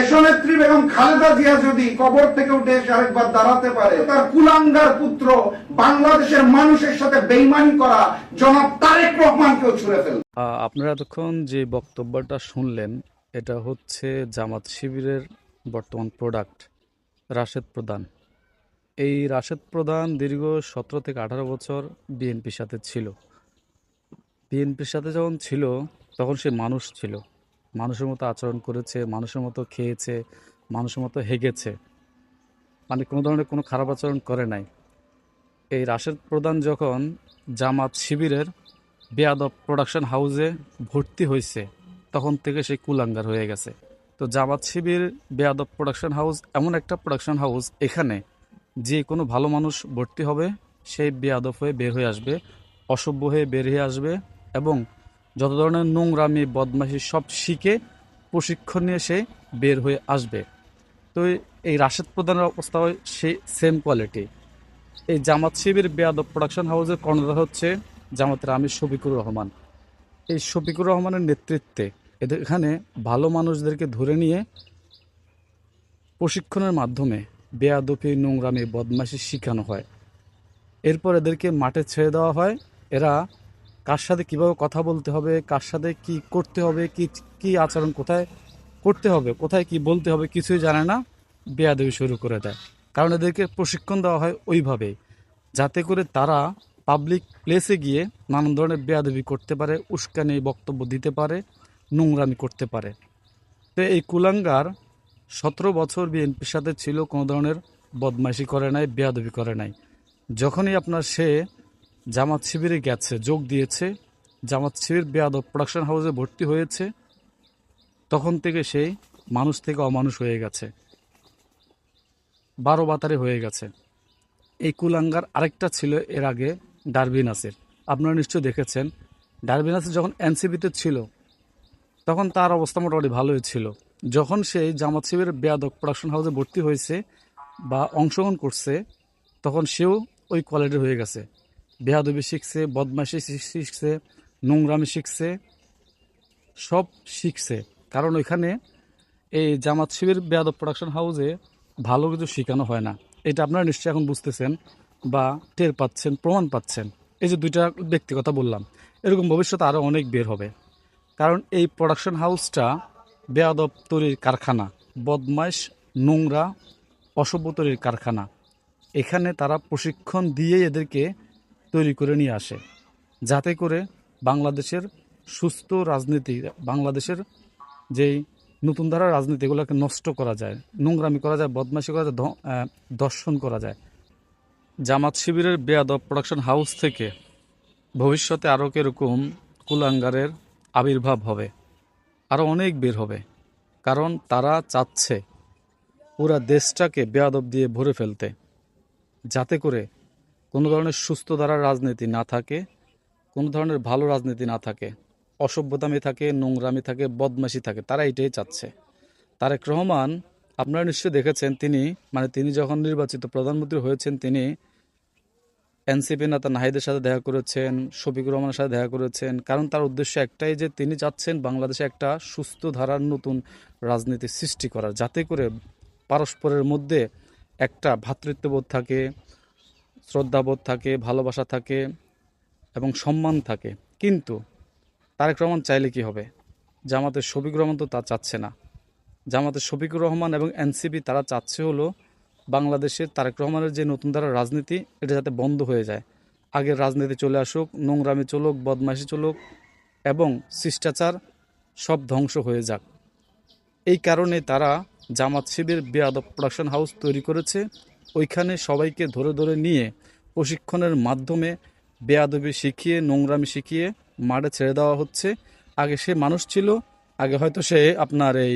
দেশনেত্রী বেগম খালেদা জিয়া যদি কবর থেকে উঠে এসে আরেকবার দাঁড়াতে পারে, তার কুলাঙ্গার পুত্র বাংলাদেশের মানুষের সাথে বেইমানি করা জনাব তারেক রহমানকেও ছুঁড়ে ফেলবে। আপনারা এতক্ষণ যে বক্তব্যটা শুনলেন, এটা হচ্ছে জামাত শিবিরের বর্তমান প্রোডাক্ট রাশেদ প্রধান। এই রাশেদ প্রধান দীর্ঘ 17 থেকে 18 বছর বিএনপির সাথে ছিল। বিএনপির সাথে যখন ছিল তখন সে মানুষ ছিল, মানুষের মতো আচরণ করেছে, মানুষের মতো খেয়েছে, মানুষের মতো হেগেছে, মানে কোনো ধরনের কোনো খারাপ আচরণ করে নাই। এই রাশেদ প্রধান যখন জামাত শিবিরের বেয়াদব প্রোডাকশন হাউসে ভর্তি হয়েছে, তখন থেকে সেই কুলাঙ্গার হয়ে গেছে। তো জামাত শিবির বেয়াদব প্রোডাকশন হাউস এমন একটা প্রোডাকশন হাউস, এখানে যে কোনো ভালো মানুষ ভর্তি হবে সেই বেয়াদব হয়ে বের হয়ে আসবে, অসভ্য হয়ে বের হয়ে আসবে, এবং যত ধরনের নোংরামি বদমাশি সব শিখে প্রশিক্ষণ নিয়ে সে বের হয়ে আসবে। তো এই রাশেদ প্রধানের অবস্থা হয় সেই সেম কোয়ালিটি। এই জামাত শিবির বেয়াদব প্রোডাকশন হাউসের কর্ণধার হচ্ছে জামাতের আমির শফিকুর রহমান। এই শফিকুর রহমানের নেতৃত্বে এদের এখানে ভালো মানুষদেরকে ধরে নিয়ে প্রশিক্ষণের মাধ্যমে বেয়াদবি নোংরামি বদমাশি শেখানো হয়। এরপর এদেরকে মাঠে ছেড়ে দেওয়া হয়। এরা কার সাথে কীভাবে কথা বলতে হবে, কার সাথে কি করতে হবে, কি কি আচরণ কোথায় করতে হবে, কোথায় কি বলতে হবে কিছুই জানে না, বেয়াদবি শুরু করে দেয়। কারণ এদেরকে প্রশিক্ষণ দেওয়া হয় ওইভাবেই, যাতে করে তারা পাবলিক প্লেসে গিয়ে নানান ধরনের বেয়াদবি করতে পারে, উস্কানি বক্তব্য দিতে পারে, নোংরামি করতে পারে। তো এই কুলাঙ্গার 17 বছর বিএনপির সাথে ছিল, কোনো ধরনের বদমাইশি করে নাই, বেয়াদবি করে নাই। যখনই আপনার সে জামাত শিবিরে গেছে, যোগ দিয়েছে, জামাত শিবির বেয়াদব প্রোডাকশন হাউসে ভর্তি হয়েছে, তখন থেকে সেই মানুষ থেকে অমানুষ হয়ে গেছে, 12 বাতারে হয়ে গেছে। এই কুলাঙ্গার আরেকটা ছিল এর আগে, ডারবি নাসির। আপনারা নিশ্চয়ই দেখেছেন, ডারবি নাসির যখন এনসিপিতে ছিল তখন তার অবস্থা মোটামুটি ভালোই ছিল। যখন সেই জামাত শিবিরের বেয়াদব প্রোডাকশন হাউসে ভর্তি হয়েছে বা অংশগ্রহণ করছে, তখন সেও ওই কোয়ালিটির হয়ে গেছে। বেয়াদবি শিখছে, বদমাশি শিখছে, নোংরামি শিখছে, সব শিখছে। কারণ ওইখানে এই জামাত শিবির বেয়াদব প্রোডাকশন হাউসে ভালো কিছু শেখানো হয় না। এটা আপনারা নিশ্চয়ই এখন বুঝতেছেন বা টের পাচ্ছেন, প্রমাণ পাচ্ছেন। এই যে দুইটা ব্যক্তি কথা বললাম, এরকম ভবিষ্যতে আরও অনেক বের হবে। কারণ এই প্রোডাকশন হাউসটা বেয়াদব তৈরির কারখানা, বদমাইশ, নোংরা, অসভ্য তৈরির কারখানা। এখানে তারা প্রশিক্ষণ দিয়ে এদেরকে তৈরি করে নিয়ে আসে, যাতে করে বাংলাদেশের সুস্থ রাজনীতি, বাংলাদেশের যেই নতুন ধারার রাজনীতি, এগুলোকে নষ্ট করা যায়, নোংরামি করা যায়, বদমাইশি করা যায়, দর্শন করা যায়। জামাত শিবিরের বেয়াদব প্রোডাকশন হাউস থেকে ভবিষ্যতে আরও এরকম কুলাঙ্গারের আবির্ভাব হবে, আরও অনেক বের হবে। কারণ তারা চাচ্ছে পুরা দেশটাকে বেয়াদব দিয়ে ভরে ফেলতে, যাতে করে কোনো ধরনের সুস্থ ধারার রাজনীতি না থাকে, কোনো ধরনের ভালো রাজনীতি না থাকে, অসভ্যতামি থাকে, নোংরামি থাকে, বদমাশি থাকে। তারা এটাই চাচ্ছে। তারেক রহমান, আপনারা নিশ্চয়ই দেখেছেন, তিনি যখন নির্বাচিত প্রধানমন্ত্রী হয়েছেন, তিনি এনসিপি নেতা নাহিদের সাথে দেখা করেছেন, শফিকুর রহমানের সাথে দেখা করেছেন। কারণ তার উদ্দেশ্য একটাই, যে তিনি চাচ্ছেন বাংলাদেশে একটা সুস্থ ধারার নতুন রাজনীতি সৃষ্টি করার, যাতে করে পারস্পরের মধ্যে একটা ভ্রাতৃত্ববোধ থাকে, শ্রদ্ধাবোধ থাকে, ভালোবাসা থাকে এবং সম্মান থাকে। কিন্তু তারেক রহমান চাইলে কি হবে? জামাতের শফিকুর রহমান তো তা চাচ্ছে না। জামাতের শফিকুর রহমান এবং এনসিপি তারা চাচ্ছে হলো বাংলাদেশের তারেক রহমানের যে নতুন ধারার রাজনীতি, এটা যাতে বন্ধ হয়ে যায়, আগের রাজনীতি চলে আসুক, নোংরামি চলুক, বদমাইশি চলুক, এবং শিষ্টাচার সব ধ্বংস হয়ে যাক। এই কারণে তারা জামাত শিবির বেয়াদব প্রোডাকশন হাউস তৈরি করেছে। ওইখানে সবাইকে ধরে ধরে নিয়ে প্রশিক্ষণের মাধ্যমে বেয়াদবি শিখিয়ে, নোংরামি শিখিয়ে মাঠে ছেড়ে দেওয়া হচ্ছে। আগে সে মানুষ ছিল, আগে হয়তো সে আপনার এই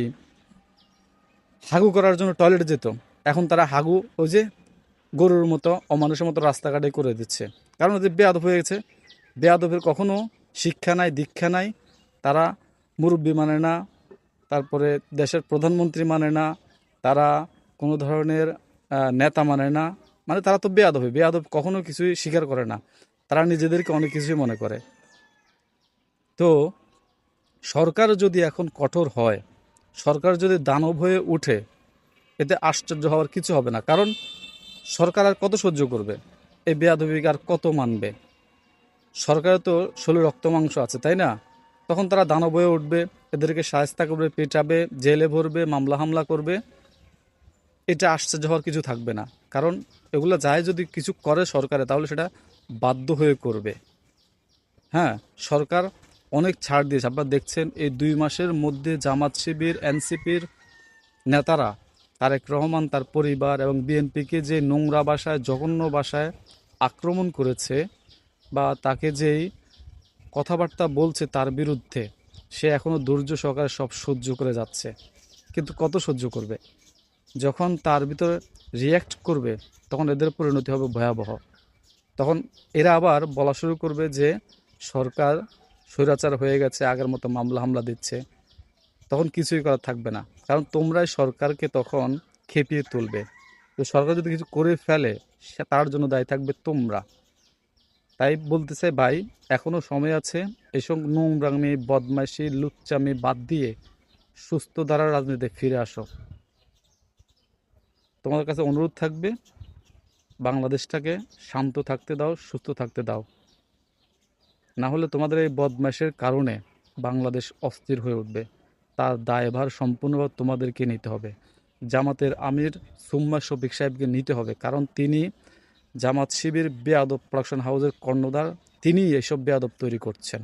হাগু করার জন্য টয়লেটে যেত, এখন তারা হাগু ওই যে গরুর মতো, অমানুষের মতো রাস্তাঘাটে করে দিচ্ছে। কারণ ওদের বেয়াদব হয়ে গেছে। বেয়াদবের কখনো শিক্ষা নাই, দীক্ষা নাই। তারা মুরব্বি মানে না, তারপরে দেশের প্রধানমন্ত্রী মানে না, তারা কোনো ধরনের নেতা মানে না। মানে তারা তো বেয়াদব, বেয়াদব কখনো কিছুই স্বীকার করে না। তারা নিজেদেরকে অনেক কিছুই মনে করে। তো সরকার যদি এখন কঠোর হয়, সরকার যদি দানব হয়ে উঠে, এতে আশ্চর্য হওয়ার কিছু হবে না। কারণ সরকার আর কত সহ্য করবে? এই বেয়াদবিকে আর কত মানবে? সরকারের তো শরীরে রক্ত মাংস আছে, তাই না? তখন তারা দানব হয়ে উঠবে, এদেরকে শায়েস্তা করবে, পেটাবে, জেলে ভরবে, মামলা হামলা করবে। এটা আশ্চর্য হওয়ার কিছু থাকবে না। কারণ এগুলো যায় যদি কিছু করে সরকারে, তাহলে সেটা বাধ্য হয়ে করবে। হ্যাঁ, সরকার অনেক ছাড় দিয়েছে। আপনারা দেখছেন এই 2 মাসের মধ্যে জামাত শিবির, এনসিপির নেতারা, তারেক রহমান, তার পরিবার এবং বিএনপিকে যে নোংরা ভাষায়, জঘন্য ভাষায় আক্রমণ করেছে, বা তাকে যেই কথাবার্তা বলছে তার বিরুদ্ধে, সে এখনও ধৈর্য সহকারে সব সহ্য করে যাচ্ছে। কিন্তু কত সহ্য করবে? যখন তার ভিতরে রিয়্যাক্ট করবে, তখন এদের পরিণতি হবে ভয়াবহ। তখন এরা আবার বলা শুরু করবে যে সরকার স্বৈরাচার হয়ে গেছে, আগের মতো মামলা হামলা দিচ্ছে। তখন কিছুই করার থাকবে না, কারণ তোমরাই সরকারকে তখন খেপিয়ে তুলবে। তো সরকার যদি কিছু করে ফেলে, তার জন্য দায়ী থাকবে তোমরা। তাই বলতে চাই ভাই, এখনো সময় আছে। এসব নোংরামি, বদমাইশি, লুচ্চামি বাদ দিয়ে সুস্থ ধারার রাজনীতিতে ফিরে আসো। তোমাদের কাছে অনুরোধ থাকবে, বাংলাদেশটাকে শান্ত থাকতে দাও, সুস্থ থাকতে দাও। না হলে তোমাদের এই বদমাইশের কারণে বাংলাদেশ অস্থির হয়ে উঠবে। তার দায়ভার সম্পূর্ণভাবে তোমাদেরকে নিতে হবে। জামাতের আমির সুম্মা শফিক সাহেবকে নিতে হবে, কারণ তিনি জামাত শিবির বেয়াদব প্রোডাকশন হাউসের কর্ণধার। তিনিই এসব বেয়াদব তৈরি করছেন।